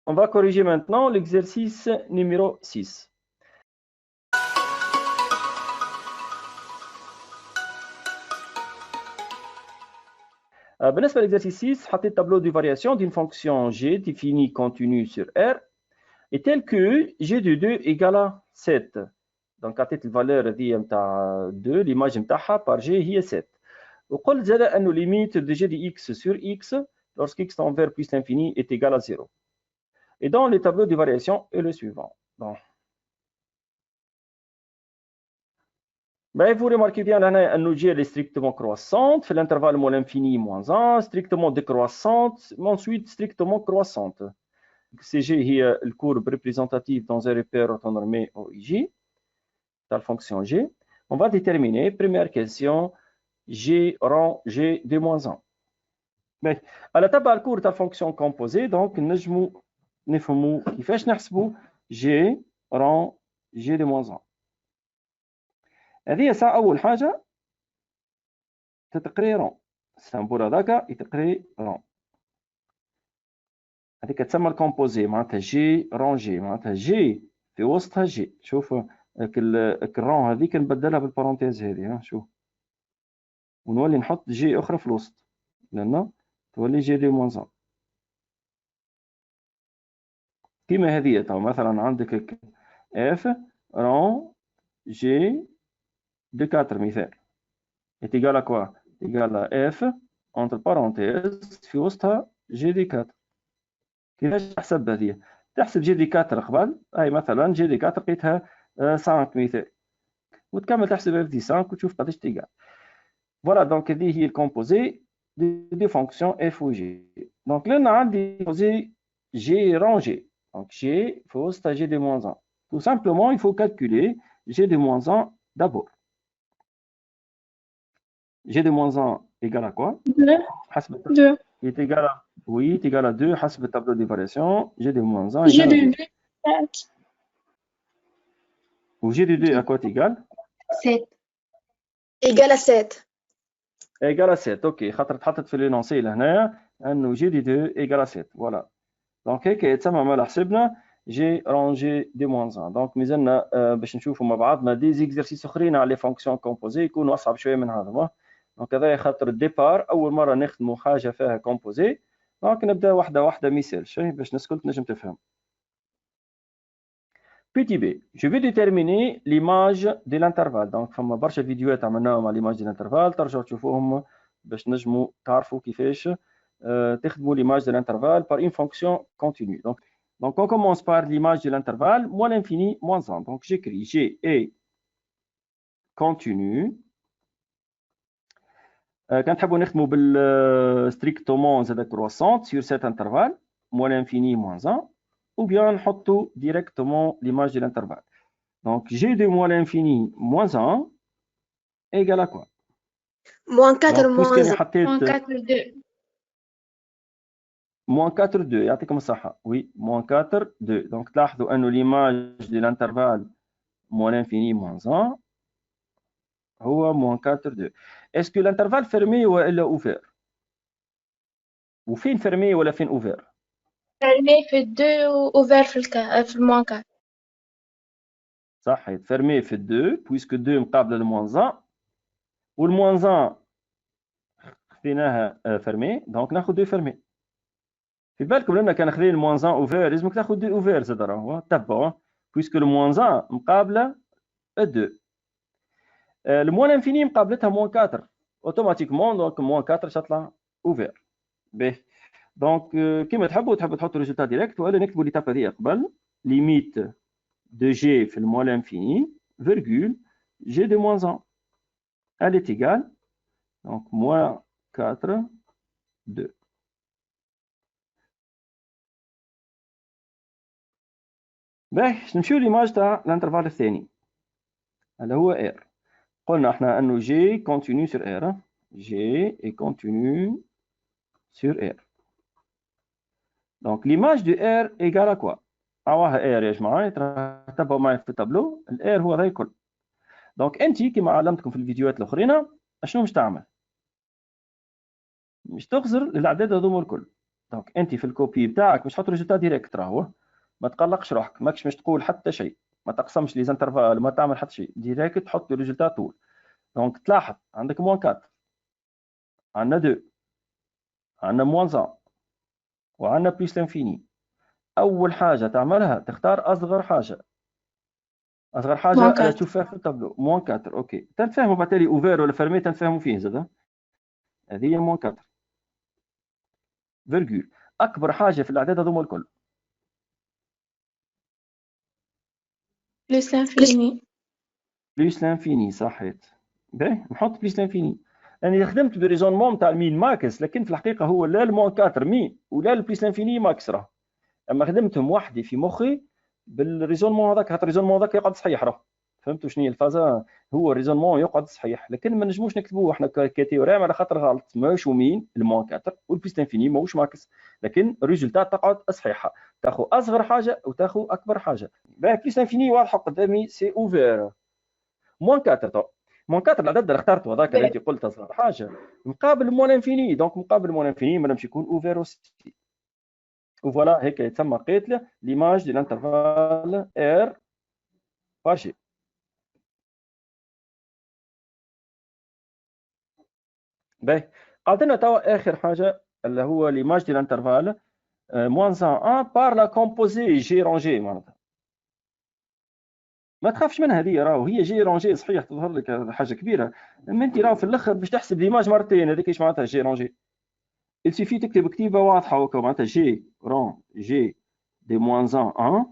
On va corriger maintenant l'exercice numéro 6. بالنسبة l'exercice 6 حطيت tableau de variation d'une fonction g définie continue sur R est tel que g de 2 égale à 7. Donc عطيت الفالور هذه نتاع 2 l'image نتاعها par g هي 7. وقلت زاد أنه limite de g de x sur x lorsque x tend vers plus l'infini est égal à 0. Et dans le tableau de variation est le suivant. Donc, vous remarquez bien là, un G est strictement croissante, fait l'intervalle moins l'infini moins 1, strictement décroissante, ensuite strictement croissante. CG est le courbe représentative dans un repère autonomé OIJ, dans la fonction G. On va déterminer, première question, G rang G de moins 1. Mais à la table courbe de la fonction composée, donc nous نفهموا كيفاش نحسبوا G rang G de moins 1. هذه ساعة أول حاجة تتقريرون السامبول هذاك يتقريرون هذيك تسمى الكومبوزي معناتها جي رونجي معناتها جي في وسطها جي شوف الرون هذيك نبدلها بالبارونتيز هذه شوف ونولي نحط جي أخرى في الوسط لأن تولي جي دي موان كيما هذه تو مثلا عندك اف رون جي دو 4 مثال est égal à quoi égal à f entre parenthèses في وسطها جي دي 4 كيفاش تحسب هذه تحسب جي دي 4 قبل اي مثلا جي دي 4 لقيتها 5 مثال وتكمل تحسب اف دي 5 وتشوف قداش تيجا فوالا دونك هذه هي الكومبوزي دي فونكسيون اف و جي دونك لنا عندي كومبوزي جي رونجي دونك جي في وسطها جي دي موان 1 tout simplement il faut calculer g de moins 1 d'abord g de moins 1 égale à quoi 2 il est égal à oui, est égal à 2 حسب التابلو دي فارياسيون g de moins 1 G égale à de 2 2 7 و g de 2 à quoi égal 7 égale à 7 égal à 7 اوكي خاطر تحطت في لينونسي لهنا انه g de 2 égale à 7 فوالا دونك هيك يتسمى مالا حسبنا جي رونجي دي موان 1 دونك مازلنا باش نشوفوا مع بعضنا دي زيكزرسيس اخرين على لي فونكسيون كومبوزي يكونوا اصعب شويه من هذا دونك هذا خاطر الديبار اول مره نخدموا حاجه فيها كومبوزي دونك نبدا واحده واحده ميسال شي باش الناس الكل تنجم تفهم Petit b, je vais déterminer l'image de l'intervalle. Donc, فما برشا فيديوهات عملناهم على l'image de l'intervalle ترجعوا تشوفوهم باش نجموا تعرفوا كيفاش تخدموا l'image de l'intervalle par une fonction continue. Donc, on commence par l'image de l'intervalle, moins l'infini, moins 1. Donc, j'écris G est continu. Quand نحبوا نخدموا بال strictement زاد croissante sur cet intervalle, moins l'infini, moins 1. Ou bien نحطوا directement l'image de l'intervalle. Donc, g de moins l'infini moins 1 égale à quoi moins 4 Donc, moins 1 moins 4 2 moins 4 2 يعطيكم الصحة oui moins 4 2 donc تلاحظوا أنه l'image de l'intervalle moins l'infini moins 1 هو moins 4 2 est-ce que l'intervalle fermé ولا ouvert وفين fermé ولا فين ouvert fermé في 2 و ouvert في moins 4 صح fermé في 2 puisque 2 مقابلة ل moins 1 وال moins 1 خذيناها fermé donc ناخذ 2 fermé في بالكم لما كان خذين الموان 1 اوفير لازمك تاخذ 2 اوفير زاد راهو تبعوا بويسكو الموان 1 مقابله 2 الموان انفيني مقابلتها موان 4 اوتوماتيكمون دونك موان 4 تطلع اوفير باهي دونك كيما تحبوا تحطوا ريزولتا ديريكت ولا نكتبوا ليتاب هذه قبل ليميت دو جي في الموان انفيني فيرغول جي دو موان 1 elle est égale donc moins 4 2 باهي نمشيو ليماج تاع الانترفال الثاني اللي هو ار قلنا احنا انه جي كونتينيو سور ار جي اي كونتينيو سور ار دونك ليماج دو ار ايغال ا كوا اواها ار يا جماعه تتبعوا معي في التابلو الار هو هذا الكل دونك انت كما علمتكم في الفيديوهات الاخرين شنو مش تعمل مش تغزر الاعداد هذوما الكل دونك انت في الكوبي بتاعك باش تحط ريزولتا ديريكت راهو، ما تقلقش روحك، ماكش باش تقول حتى شيء، ما تقسمش لي زانترفال، ما تعمل حتى شيء، ديريكت تحط الريزولتا طول. دونك تلاحظ عندك موان 4، عندنا 2، عندنا موان 1 وعندنا بليس لانفيني. اول حاجه تعملها تختار اصغر حاجه، اصغر حاجه موان 4. تشوفها في التابلو موان 4. اوكي تنفهموا بالتالي اوفير ولا فيرمي، تنفهموا فيه زاد. هذه هي موان 4 فيرجول، اكبر حاجه في الاعداد هذوما الكل. بلس لانفيني. بليس لانفيني صحيت. باهي نحط بليس لانفيني. انا خدمت بريزونمون تاع المين ماكس، لكن في الحقيقه هو لا المون 4 مين ولا البليس لانفيني ماكس راه، اما خدمتهم وحدي في مخي بالريزونمون هذاك، خاطر الريزونمون هذاك يقعد صحيح راه. فهمتوا شنو هي الفازه؟ هو الريزونمون يقعد صحيح، لكن ما نجموش نكتبوه احنا كتيوريم على خاطر غلط، ماهوش مين المون 4 والبليس لانفيني ماهوش ماكس، لكن الريزولتا تقعد صحيحه، تاخذ اصغر حاجه وتاخذ اكبر حاجه. باهي بليس لانفيني واضحه قدامي، سي اوفير. موان 4 تو، موان 4 العدد اللي اخترته هذاك اللي انت قلت اصغر حاجه مقابل موان انفيني، دونك مقابل موان انفيني ما نمشي يكون اوفير اوسي. وفوالا هيك يتسمى قتل ليماج دي الانترفال ار بارشي. باهي عطينا توا اخر حاجه اللي هو ليماج دي الانترفال موان 1 بار لا كومبوزي جي رونجي. معناتها ما تخافش منها هذه، راهو هي جي رونجي صحيح تظهر لك حاجه كبيره، اما انت راهو في الاخر باش تحسب ليماج مرتين، هذيك ايش معناتها جي رونجي. السيفي تكتب كتيبه واضحه وكا معناتها جي رون جي دي موان 1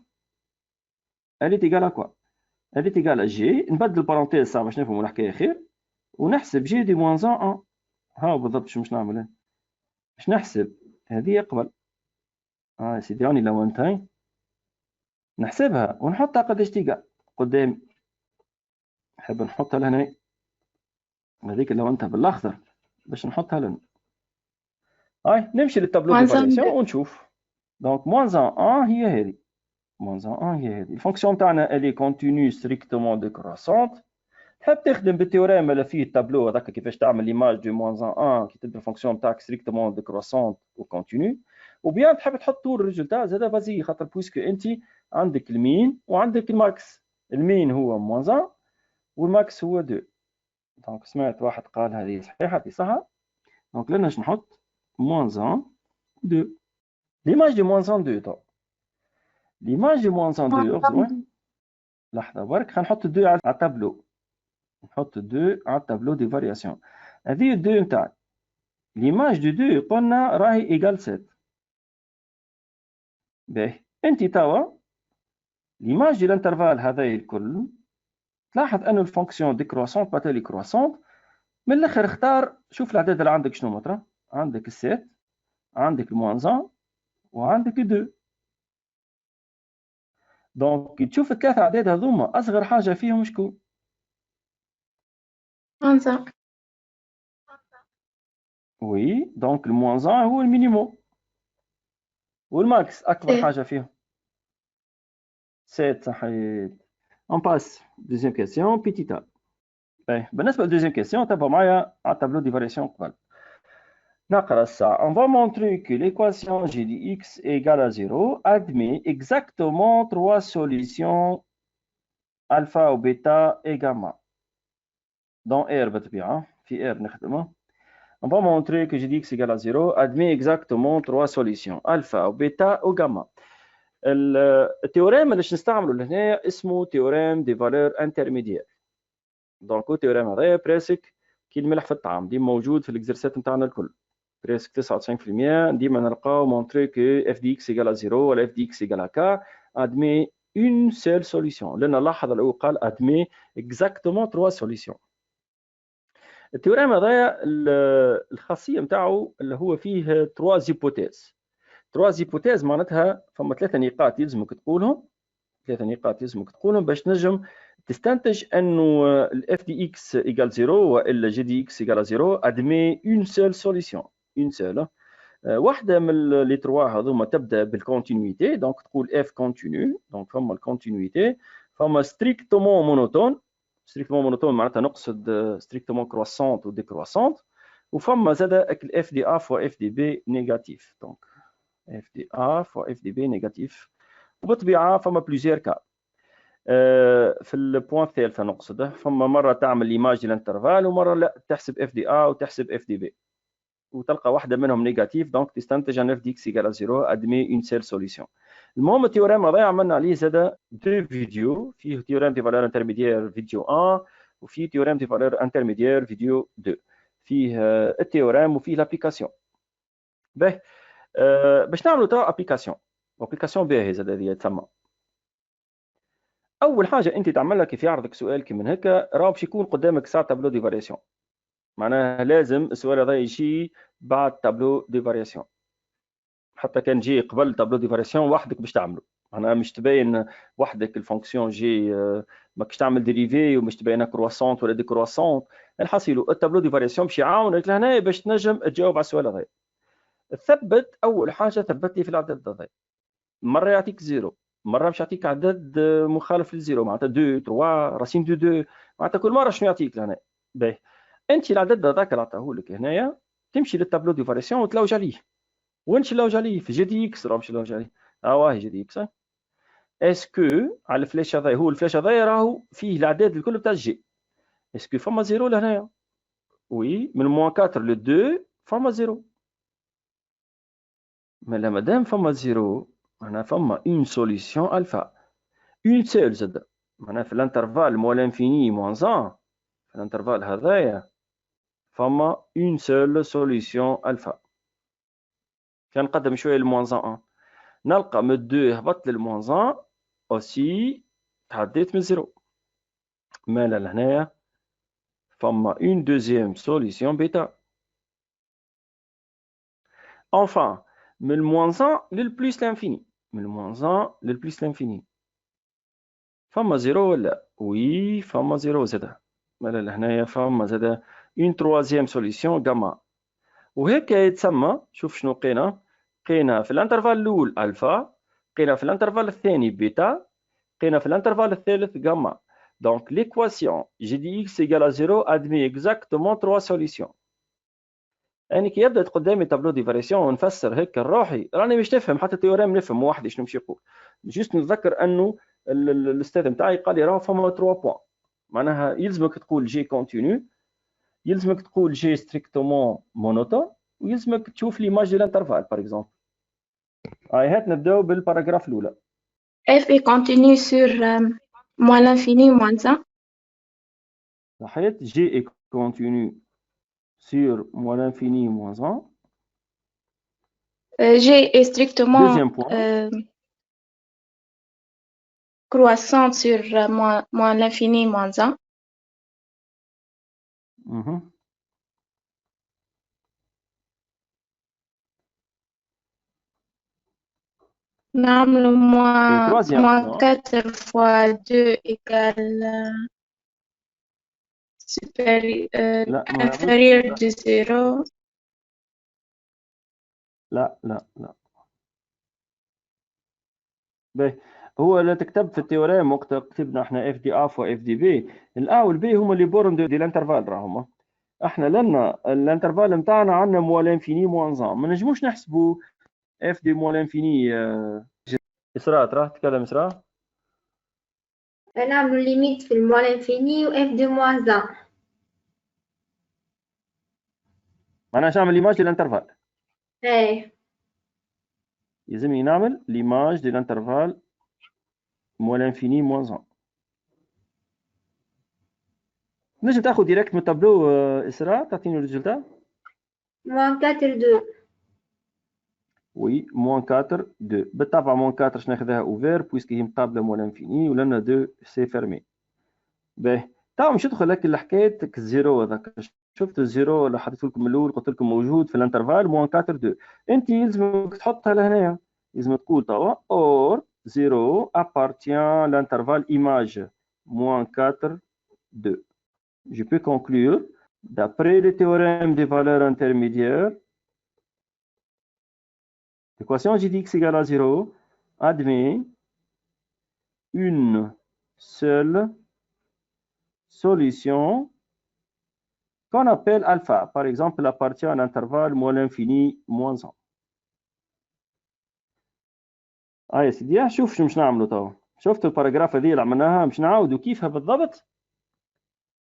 elle est égale à quoi؟ elle est égale à جي، نبدل البارونتيز صح باش نفهموا الحكايه خير، ونحسب جي دي موان 1. ها بالضبط شو باش نعمل، باش نحسب هذه قبل سيدي راني لوانتين نحسبها ونحطها قداش تيقع قدامي. نحب نحطها لهنا، هذيك اللي انت بالاخضر باش نحطها لنا. هاي نمشي للتابلو دي فارياسيون ونشوف. دونك موان 1 هي هذه، موان 1 هي هذه الفونكسيون تاعنا الي كونتينيو ستريكتومون ديكروسونت. تحب تخدم بالتيوريم اللي فيه التابلو هذاك كيفاش تعمل ليماج دو موان 1 كي تبدا الفونكسيون تاعك ستريكتومون ديكروسونت وكونتينيو، وبيان تحب تحط طول الريزولتا زاد فازي، خاطر بويسكو انت عندك المين وعندك الماكس. المين هو موان 1 والماكس هو 2. دونك سمعت واحد قال هذه صحيحه هذه صح، دونك لنا باش نحط موان 1 2. ليماج دو موان 2 تو، ليماج دو موان 2 اغزوا لحظه برك، خنحط 2 على التابلو، نحط 2 على التابلو دي فارياسيون. هذه 2 نتاعي، ليماج دو 2 قلنا راهي ايكال 7. باهي انت توا ليماج ديال الانترفال هذا الكل، تلاحظ انه الفونكسيون ديكروسونت باتالي كروسونت. من الاخر اختار، شوف الاعداد اللي عندك شنو مطرح، عندك السيت، عندك الموان 1 وعندك 2. دونك تشوف الثلاث اعداد هذوما اصغر حاجه فيهم شكون؟ موان. وي دونك الموان 1 هو المينيموم، والماكس اكبر حاجه فيهم 7 صحيت. اون باس دوزيام كيسيون بيتيتا. بالنسبه للدوزيام كيسيون تابعوا معايا على التابلو دي فارياسيون قبل. نقرا الساعه. On va montrer que l'équation g de x égale à 0 admet exactement 3 solutions alpha ou bêta et gamma dans R بالطبيعه في R نخدمها. On va montrer que g de x égale à 0 admet exactement 3 solutions alpha ou bêta ou gamma. التيوريم اللي نستعمله لهنا اسمه تيوريم دي فالور انترميديير. دونك التيوريم هذا بريسك كي الملح في الطعام، ديما موجود في الاكزرسات نتاعنا الكل. بريسك 99% ديما نلقاو مونطري كو اف دي اكس ايكال 0 ولا اف دي اكس ايكال كا ادمي اون سيل سوليسيون، لان لاحظ الاول قال ادمي اكزاكتومون 3 سوليسيون. التيوريم هذايا الخاصيه نتاعو اللي هو فيه 3 زيبوتيز. 3 زيبوتيز معناتها فما 3 نقاط يلزمك تقولهم، 3 نقاط يلزمك تقولهم باش نجم تستنتج انه الاف دي اكس ايكال 0 والا جي دي اكس ايكال 0 ادمي اون سيل سوليسيون، اون سيل. واحده من لي تروا هذوما تبدا بالكونتينيتي، دونك تقول اف كونتينيو، دونك فما الكونتينيتي، فما ستريكتومون مونوتون. ستريكتومون مونوتون معناتها نقصد ستريكتومون كروسونت وديكروسونت، وفما زاد الاف دي ا فوا اف دي بي نيجاتيف. دونك اف دي ا فوا اف دي بي نيجاتيف. وبالطبيعه فما بليزيور كا. في البوان الثالثه نقصده، فما مره تعمل ليماج ديال الانترفال ومره لا تحسب اف دي ا وتحسب اف دي بي، وتلقى واحده منهم نيجاتيف، دونك تستنتج ان اف دي اكس ايكال 0 ادمي اون سيل سوليسيون. المهم التيوريم هذا عملنا عليه زاد دو فيديو، فيه تيوريم دي فالور انترميديير فيديو 1 وفيه تيوريم دي فالور انترميديير فيديو 2، فيه التيوريم وفيه لابليكاسيون. باهي باش نعملوا ترى ابليكاسيون باهي زاد هذه تسمى. اول حاجه انت تعملها كيف يعرضك سؤال كي من هكا، راه باش يكون قدامك ساعه تابلو دي فارياسيون، معناها لازم السؤال هذا يجي بعد تابلو دي فارياسيون. حتى كان جي قبل تابلو دي فارياسيون وحدك باش تعمله، معناها مش تبين وحدك الفونكسيون جي ماكش تعمل ديريفي ومش تبينها كرواسونت ولا ديكرواسونت. الحاصل التابلو دي فارياسيون باش يعاونك لهنا باش تنجم تجاوب على السؤال هذا. ثبت اول حاجه، ثبت لي في العدد هذا، مره يعطيك زيرو، مره مش يعطيك عدد مخالف للزيرو، معناتها 2 3 راسين دو 2، معناتها كل مره شنو يعطيك لهنا. باهي انت العدد هذاك اللي عطاه لك هنايا تمشي للتابلو دي فارياسيون وتلوج عليه. وين تلوج عليه؟ في جي دي اكس راه باش تلوج عليه. واه جي دي اكس. اسكو على الفلاش هذا، هو الفلاش هذا راهو فيه الاعداد الكل تاع الجي، اسكو فما زيرو لهنايا؟ وي، من موان 4 ل 2 فما زيرو. مالا مادام فما زيرو معناها فما اون سوليسيون الفا، اون سيل زاد، معناها في الانترفال موان لانفيني موان 1، في الانترفال هذايا فما اون سيل سوليسيون الفا. كان نقدم شويه لموان 1 نلقى من 2 هبط للموان 1 اوسي تعديت من زيرو. مالا لهنايا فما اون دوزيام سوليسيون بيتا. enfin من الموان 1 للبليس لانفيني، من الموان 1 للبليس لانفيني فما زيرو ولا؟ وي فما زيرو زاده. مالا لهنايا فما زاده اون تروازيام سوليسيون غاما. وهيك يتسمى، شوف شنو لقينا. لقينا في الانترفال الاول الفا، لقينا في الانترفال الثاني بيتا، لقينا في الانترفال الثالث غاما. دونك ليكواسيون جي دي اكس ايكال 0 ادمي اكزاكتومون 3 سوليسيون. يعني كي يبدا قدامي تابلو دي فاريسيون ونفسر هيك الروحي، راني مش تفهم حتى تيوريم نفهم وحدي شنو مش يقول. جيست نتذكر انه الاستاذ نتاعي قال لي راه فما 3 بوان، معناها يلزمك تقول جي كونتينيو، يلزمك تقول جي ستريكتومون مونوتون، ويلزمك تشوف ليماج ديال الانترفال باغ اكزومبل. هات نبداو بالباراغراف الاولى. F est continu sur moins l'infini moins 1. صحيت، جي اي كونتينيو sur moins l'infini moins 1. G est strictement Deuxième point. croissante sur moins l'infini moins 1. نعمل moins 4 fois 2 égale inférieur de 0. لا لا لا. باهي، هو اللي تكتب في التيوريم وقت كتبنا احنا اف دي اف واف دي بي، الا والبي هما اللي بورم دي الانترفال راهما. احنا لنا الانترفال نتاعنا عندنا موال انفيني موان 1، ما نجموش نحسبوا اف دي موال انفيني. اسراء تراه تكلم اسراء. نعملوا ليميت في الموال انفيني و اف دي موان 1. معناها نعمل ليماج ديال الانترفال. ايه يلزمني نعمل ليماج ديال الانترفال موال انفيني موان 1. نجم تاخذ ديريكت من التابلو اسراء تعطيني الريزلتا. موان 4 2. وي موان 4 2. بالطبع موان 4 باش ناخذها اوفير بويسكي هي مقابله موال انفيني، ولنا 2 سي فيرمي. باهي تو مش ندخل لك الحكايه الزيرو هذاك. شفت الزيرو اللي حطيت لكم من الاول قلت لكم موجود في الانترفال موان 4 2. انت يلزمك تحطها لهنايا، لازم تقول توا اور زيرو appartient l'intervalle image moins 4 2. Je peux conclure d'après le théorème des valeurs intermédiaires, l'équation j dx égale à 0 admet une seule solution qu'on appelle alpha. Par exemple, elle appartient à un intervalle moins l'infini moins 1. يا سيدي شوف شو مش نعملوا توا. شفتوا الباراجراف هذه اللي عملناها مش نعاودوا كيفها بالضبط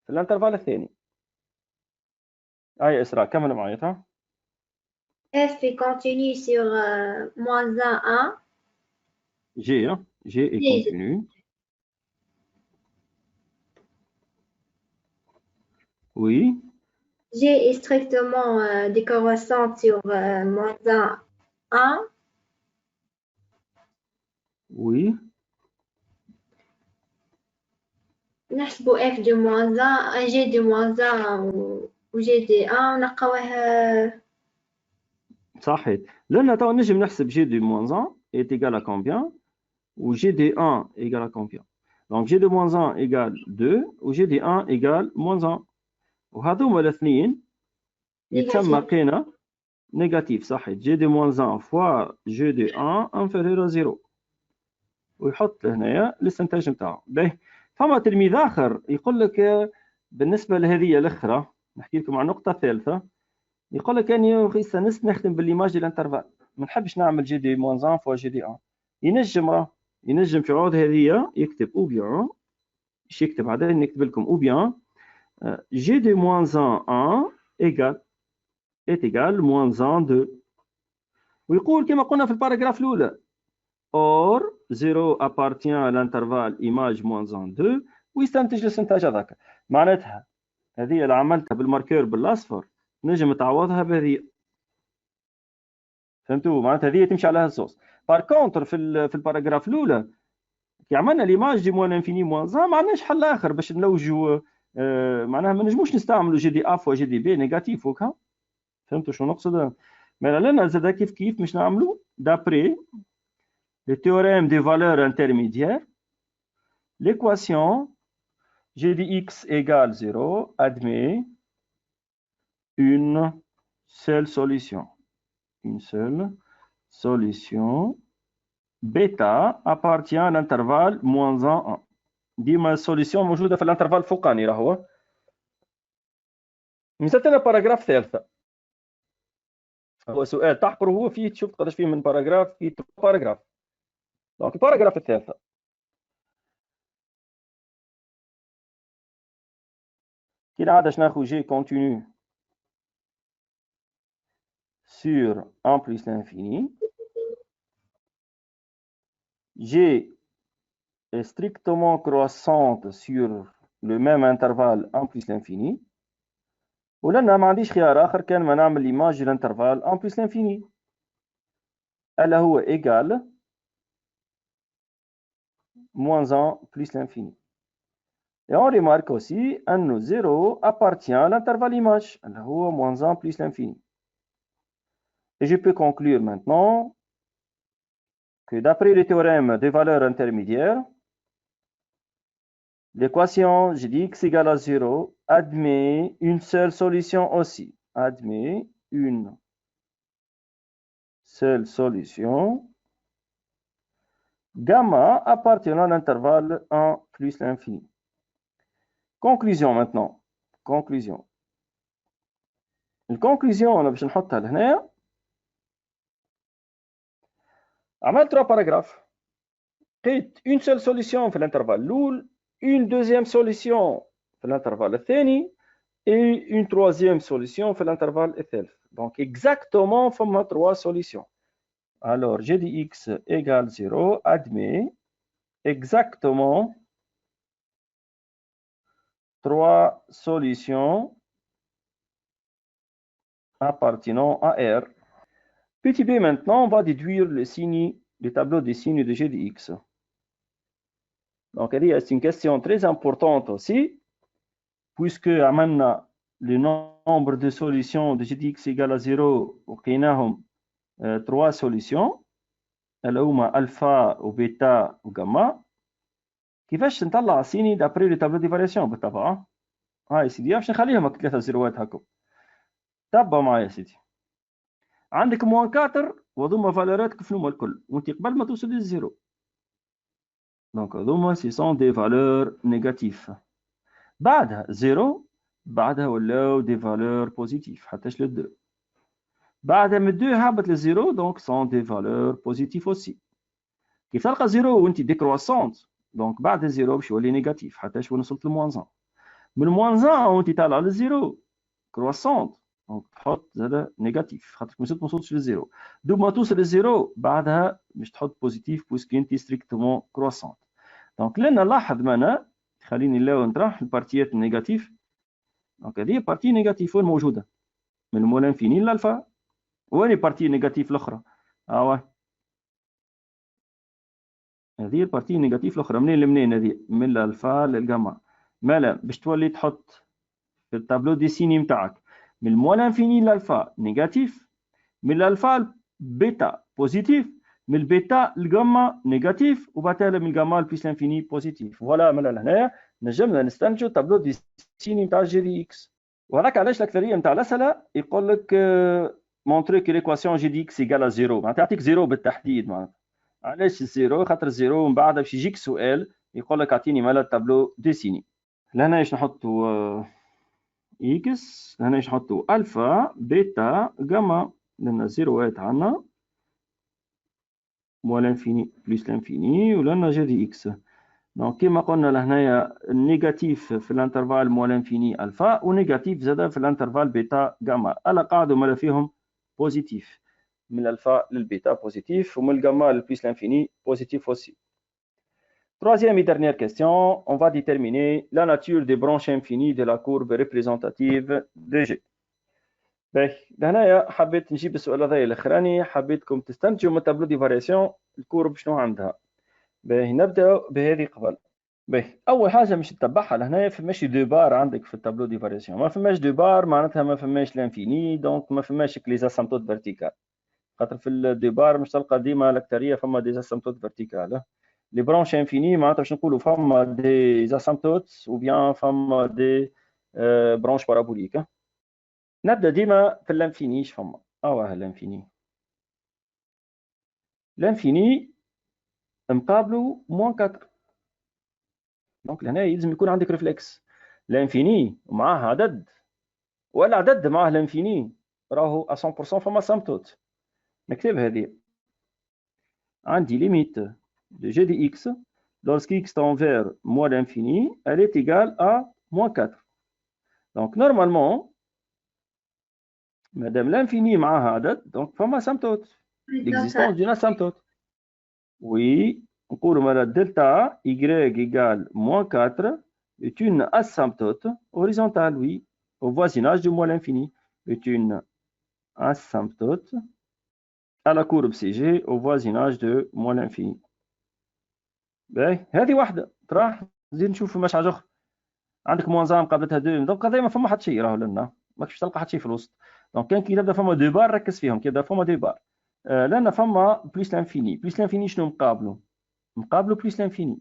في الانترفال الثاني. إسراء كمل معايا توا. F est continu sur moins 1, 1. G est G. continu. Oui. G est strictement décroissante sur moins 1, 1. Oui. نحسبوا F de moins 1, G de moins 1 و G de 1 ونلقاوها. صحيت. لأن توا نجم نحسب G de moins 1 est égal à combien ou G de 1 égale à combien. Donc G de moins 1 égale 2 و G de 1 égale moins 1. وهذوما الاثنين يتسمى قيمة نيجاتيف. صحيح. G de moins 1 fois G de 1 inférieur à 0. ويحط لهنايا الاستنتاج نتاعو. باهي. فما تلميذ آخر يقول لك بالنسبة لهذه الأخرى، نحكي لكم عن نقطة ثالثة، يقول لك أني استانست نخدم بالليماج ديال الانترفال، ما نحبش نعمل جي دي موان 1 فوا جي دي 1. ينجم في عوض هذه يكتب او بيان، اش يكتب هذا نكتب لكم او بيان جي دي موان 1 ايكال ايكال موان 2، ويقول كما قلنا في الباراجراف الاولى اور 0 appartient à l'intervalle image moins 2 ويستنتج الاستنتاج هذاك. معناتها هذه اللي عملتها بالماركير بالاصفر نجم تعوضها بهذه. فهمتوا؟ معناتها هذه تمشي على هالصوص. بار كونتر في الباراجراف الاولى كي عملنا ليماج دي موان انفيني موان 1 ما عندناش حل اخر باش نلوجوا. معناها ما نجموش نستعملوا جي دي اف وجي دي بي نيجاتيف وكا. فهمتوا شنو نقصد؟ ما لنا زاد كيف مش نعملوا دابري le théorème des valeurs intermédiaires. L'équation g de x égale 0 admet une seule solution. Une seule solution bêta appartient à l'intervalle moins 1 1. ديما السوليسيون موجوده في الانترفال الفوقاني راهو. مثلت لنا باراجراف ثالثه، هو سؤال تحقر هو فيه تشوف قداش فيه من باراجراف، فيه باراجراف. دونك الباراجراف الثالثه كالعاده باش ناخذ جي كونتينيو sur 1 plus l'infini. G est strictement croissante sur le même intervalle 1 plus l'infini. ولأن ما عنديش خيار آخر كان ما نعمل ليماج ديال الانترفال 1 plus l'infini. ألا هو égal moins 1 plus l'infini. Et on remarque aussi أنه 0 appartient à l'intervalle image. ألا هو moins 1 plus l'infini. Et je peux conclure maintenant que d'après le théorème des valeurs intermédiaires, l'équation g de x égale à 0 admet une seule solution aussi. Admet une seule solution. Gamma appartenant à l'intervalle 1 plus l'infini. Conclusion maintenant. Conclusion. الكونكلوزيون انا باش نحطها لهنا. عملت 3 باراجراف. لقيت une seule solution في الانترفال الاول، une deuxième solution في الانترفال الثاني et une troisième solution في الانترفال الثالث. Donc exactement فما 3 solutions. Alors g de x égale 0 admet exactement 3 solutions appartenant à R. Petit b maintenant, on va déduire le tableau des signes de g de x. Donc, c'est une question très importante aussi, puisque maintenant le nombre de solutions de g de x égale à 0, وقيناهم 3 solutions, اللي هما alpha و bêta و gamma. كيفاش نطلع سيني d'après le tableau des variations بالطبع؟ هاي سيدي باش نخليهم 3 زيروات هكا. تبع معايا سيدي. عندك موان 4 وهذوما فالورات كيف هما الكل، وانت قبل ما توصل للزيرو. دونك هذوما سي سون دي فالور نيجاتيف. بعدها زيرو، بعدها ولاو دي فالور بوزيتيف حتىش لل2. بعدها من 2 هابط للزيرو، دونك سون دي فالور بوزيتيف اوسي. كيف تلقى زيرو وانت ديكروسونت دونك بعد الزيرو باش يولي نيجاتيف حتى وين وصلت لموان 1 من موان 1 وانت طالع للزيرو كروسونت دونك تحط زاد نيجاتيف خاطر ما وصلتش للزيرو دوب ما توصل للزيرو بعدها باش تحط بوزيتيف بويسك انت ستريكتومون كروسونت دونك لنا نلاحظ معنا خليني نلاو نطرح البارتيات النيجاتيف دونك هذه بارتي نيجاتيف وين موجوده من المول انفيني للالفا وين بارتي نيجاتيف الاخرى هذه البارتي نيجاتيف الاخرى منين لمنين هذه من الالفا للجاما مالا باش تولي تحط في التابلو ديسيني نتاعك من المول انفيني للالفا نيجاتيف من الالفا بيتا بوزيتيف من البيتا الجاما نيجاتيف وبعد من الجاما بلس لانفيني بوزيتيف فوالا من هنايا نجمنا نستنتجوا تابلو ديسيني نتاع جي دي اكس وهذاك علاش الاكثريه نتاع الاسئله يقول لك مونتري كي ليكواسيون جي دي اكس ايكال زيرو معناتها يعطيك زيرو بالتحديد معناتها علاش الزيرو خاطر الزيرو من بعد باش يجيك سؤال يقول لك اعطيني مالا التابلو ديسيني لهنا ايش نحطوا اكس هنا ايش نحطوا الفا بيتا جاما لان الزيروات عندنا موال انفيني بلس لانفيني ولنا جي دي اكس دونك كيما قلنا لهنايا النيجاتيف في الانترفال موال انفيني الفا ونيجاتيف زاد في الانترفال بيتا جاما الا قاعدوا مالا فيهم بوزيتيف من الالفا للبيتا بوزيتيف ومن الجاما للبلس لانفيني بوزيتيف aussi. Troisième et dernière question, on va déterminer la nature des branches infinies de la courbe représentative de G. هنايا حبيت نجيب السؤال هذا الاخراني حبيتكم تستنتجوا من تابلو دي فارياسيون الكورب شنو عندها. نبدا بهذه قبل. اول حاجه مش نتبعها لهنايا فماش دو بار عندك في التابلو دي فارياسيون ما فماش دو بار معناتها ما فماش لانفيني دونك ما فماش لي اسامبتوت فيرتيكال خاطر في الدو بار مش تلقى ديما الاكثريه فما دي اسامبتوت فيرتيكال لي برونش انفيني معناتها باش نقولوا فما دي اسامبتوت او بيان فما دي برونش بارابوليك نبدا ديما في الانفيني اش فما الانفيني مقابله موان 4 دونك لهنا يلزم يكون عندك ريفلكس الانفيني معاه عدد ولا عدد معاه الانفيني راهو 100% فما اسامبتوت نكتب هذه عندي ليميت de g de x lorsque x tend vers moins l'infini elle est égale à moins 4 donc normalement madame l'infini معها عدد donc فما asymptote l'existence d'une asymptote oui نقولوا مالا delta y égale moins 4 est une asymptote horizontale oui au voisinage de moins l'infini est une asymptote à la courbe CG au voisinage de moins l'infini. باهي هذه واحدة راح نزيد نشوف فماش حاجة أخرى عندك موانزان قابلتها دو دونك هذا ما فما حتى شيء راهو لنا ماكش تلقى حتى شيء في الوسط دونك كان كي تبدا فما دو بار ركز فيهم كي تبدا فما دو بار لأن فما بليس لانفيني شنو مقابله بليس لانفيني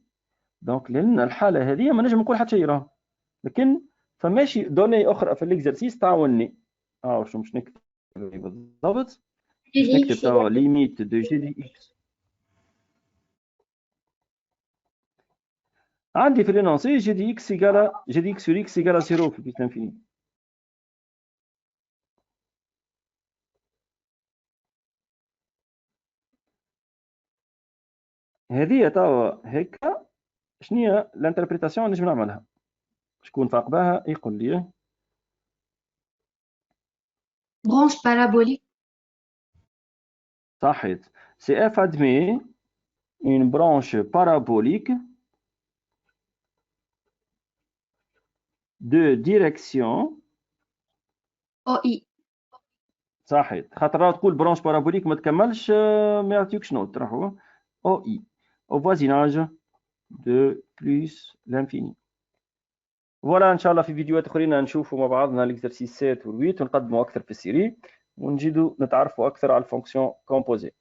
دونك لأن الحالة هذه ما نجم نقول حتى شيء راهو لكن فماشي دوني أخرى في الإكزرسيس تعاوني شنو مش نكتب بالضبط نكتب توا ليميت دو جي دي اكس عندي في l'énoncé جي دي اكس sur x égale à 0 في بلس لانفيني هذه توا هكا شنو الانتربريتاسيون نجم نعملها شكون فاق بها يقول لي Branche parabolique. صحيت سي اف admet une branche parabolique de direction OI. صحيت خاطر تقول برونش بارابوليك ما تكملش ما يعطيوكش نوت راهو او اي au voisinage de plus l'infini. فوالا ان شاء الله في فيديوهات اخرين نشوفوا مع بعضنا الاكزرسيسات والويت ونقدموا اكثر في السيري ونجيدوا نتعرفوا اكثر على الفونكسيون كومبوزي.